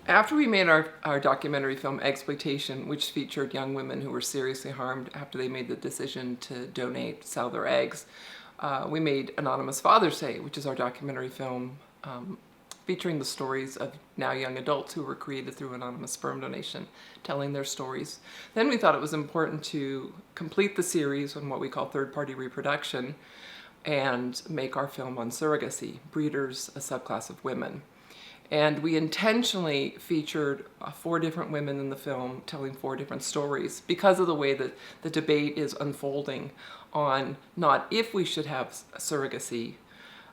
After we made our documentary film Exploitation, which featured young women who were seriously harmed after they made the decision to sell their eggs, we made Anonymous Fathers Day, which is our documentary film featuring the stories of now young adults who were created through anonymous sperm donation, telling their stories. Then we thought it was important to complete the series on what we call third-party reproduction and make our film on surrogacy, breeders, a subclass of women. And we intentionally featured 4 different women in the film telling 4 different stories because of the way that the debate is unfolding on not if we should have surrogacy,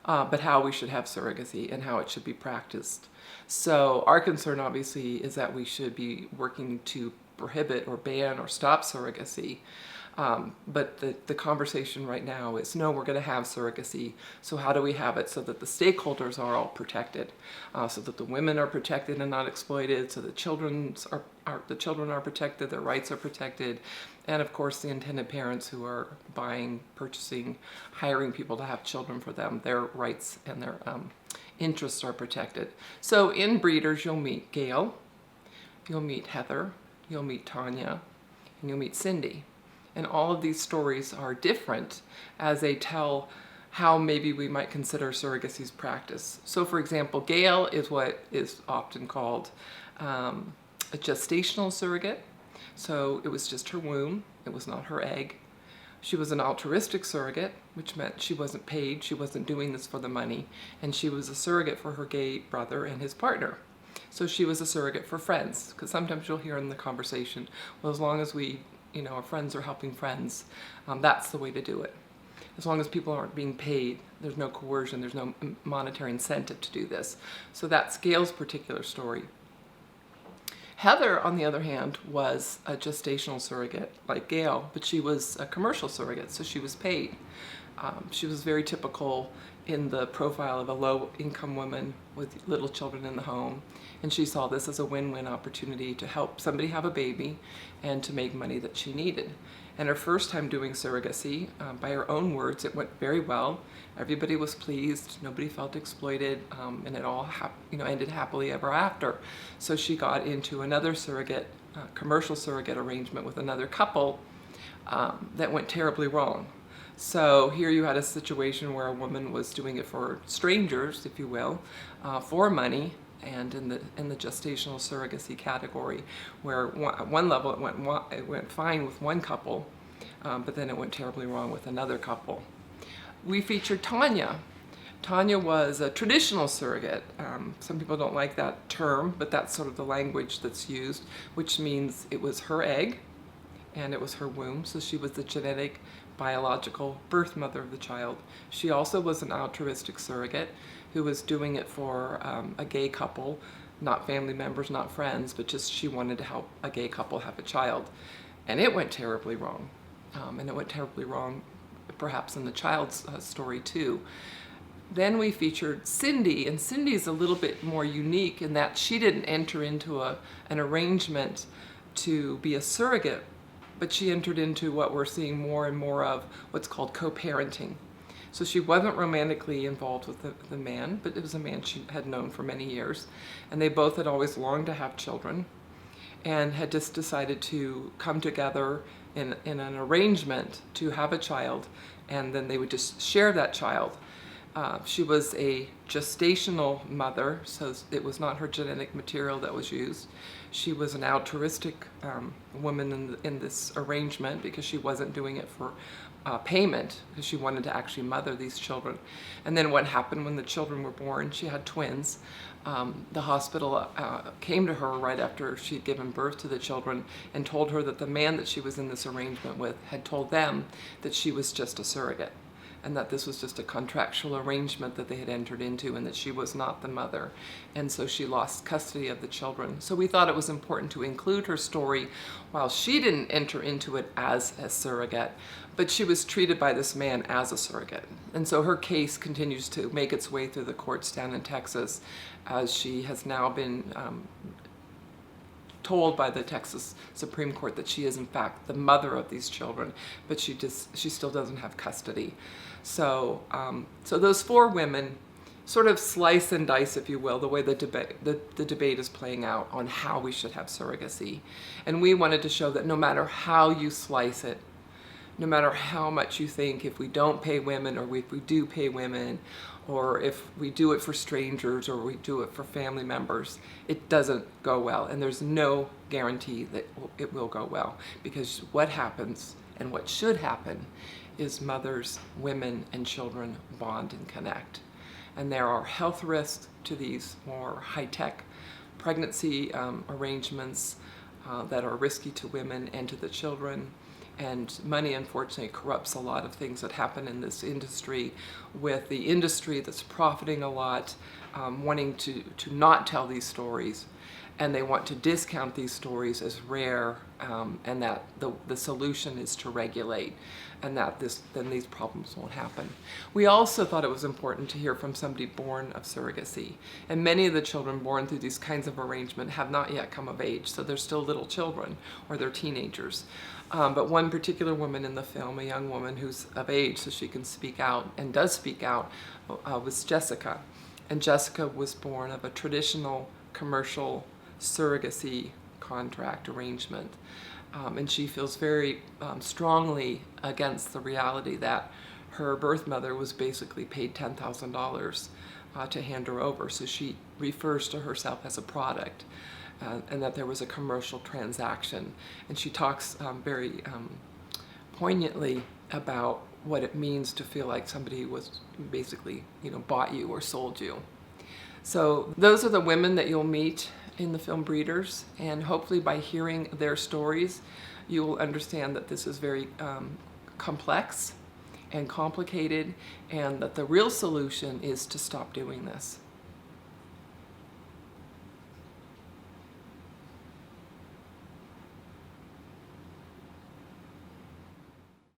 but how we should have surrogacy and how it should be practiced. So our concern obviously is that we should be working to prohibit or ban or stop surrogacy. But the conversation right now is, no, we're going to have surrogacy. So how do we have it so that the stakeholders are all protected, so that the women are protected and not exploited, so the children are protected, their rights are protected, and of course the intended parents who are buying, purchasing, hiring people to have children for them, their rights and their interests are protected. So in breeders, you'll meet Gail, you'll meet Heather, you'll meet Tanya, and you'll meet Cindy. And all of these stories are different as they tell how maybe we might consider surrogacy's practice. So for example, Gail is what is often called a gestational surrogate. So it was just her womb, it was not her egg. She was an altruistic surrogate, which meant she wasn't paid, she wasn't doing this for the money, and she was a surrogate for her gay brother and his partner. So she was a surrogate for friends, because sometimes you'll hear in the conversation, well, as long as our friends are helping friends, that's the way to do it. As long as people aren't being paid, there's no coercion, there's no monetary incentive to do this. So that's Gail's particular story. Heather, on the other hand, was a gestational surrogate like Gail, but she was a commercial surrogate, so she was paid. She was very typical in the profile of a low-income woman with little children in the home, and she saw this as a win-win opportunity to help somebody have a baby and to make money that she needed. And her first time doing surrogacy, by her own words, it went very well. Everybody was pleased, nobody felt exploited, and it all ended happily ever after. So she got into another surrogate, commercial surrogate arrangement with another couple that went terribly wrong. So here you had a situation where a woman was doing it for strangers, if you will, for money, and in the gestational surrogacy category, where at one level it went fine with one couple, but then it went terribly wrong with another couple. We featured Tanya. Tanya was a traditional surrogate. Some people don't like that term, but that's sort of the language that's used, which means it was her egg and it was her womb, so she was the genetic biological birth mother of the child. She also was an altruistic surrogate who was doing it for a gay couple, not family members, not friends, but just she wanted to help a gay couple have a child. And it went terribly wrong. And it went terribly wrong perhaps in the child's story too. Then we featured Cindy, and Cindy's a little bit more unique in that she didn't enter into an arrangement to be a surrogate, but she entered into what we're seeing more and more of, what's called co-parenting. So she wasn't romantically involved with the man, but it was a man she had known for many years, and they both had always longed to have children and had just decided to come together in an arrangement to have a child, and then they would just share that child. She was a gestational mother, so it was not her genetic material that was used. She was an altruistic woman in this arrangement because she wasn't doing it for payment, because she wanted to actually mother these children. And then what happened when the children were born, she had twins. The hospital came to her right after she'd given birth to the children and told her that the man that she was in this arrangement with had told them that she was just a surrogate, and that this was just a contractual arrangement that they had entered into, and that she was not the mother. And so she lost custody of the children. So we thought it was important to include her story while she didn't enter into it as a surrogate, but she was treated by this man as a surrogate. And so her case continues to make its way through the courts down in Texas, as she has now been told by the Texas Supreme Court that she is in fact the mother of these children, but she still doesn't have custody. So, so those 4 women sort of slice and dice, if you will, the way the debate is playing out on how we should have surrogacy. And we wanted to show that no matter how you slice it, no matter how much you think, if we don't pay women, or if we do pay women, or if we do it for strangers, or we do it for family members, it doesn't go well. And there's no guarantee that it will go well, because what happens and what should happen is mothers, women, and children bond and connect. And there are health risks to these more high-tech pregnancy arrangements that are risky to women and to the children. And money, unfortunately, corrupts a lot of things that happen in this industry, with the industry that's profiting a lot, wanting to not tell these stories, and they want to discount these stories as rare, and that the solution is to regulate, and that then these problems won't happen. We also thought it was important to hear from somebody born of surrogacy, and many of the children born through these kinds of arrangement have not yet come of age, so they're still little children, or they're teenagers. But one particular woman in the film, a young woman who's of age so she can speak out, and does speak out, was Jessica. And Jessica was born of a traditional commercial surrogacy contract arrangement. And she feels very strongly against the reality that her birth mother was basically paid $10,000 to hand her over. So she refers to herself as a product. And that there was a commercial transaction. And she talks very poignantly about what it means to feel like somebody was basically, bought you or sold you. So those are the women that you'll meet in the film Breeders, and hopefully by hearing their stories, you will understand that this is very complex and complicated, and that the real solution is to stop doing this.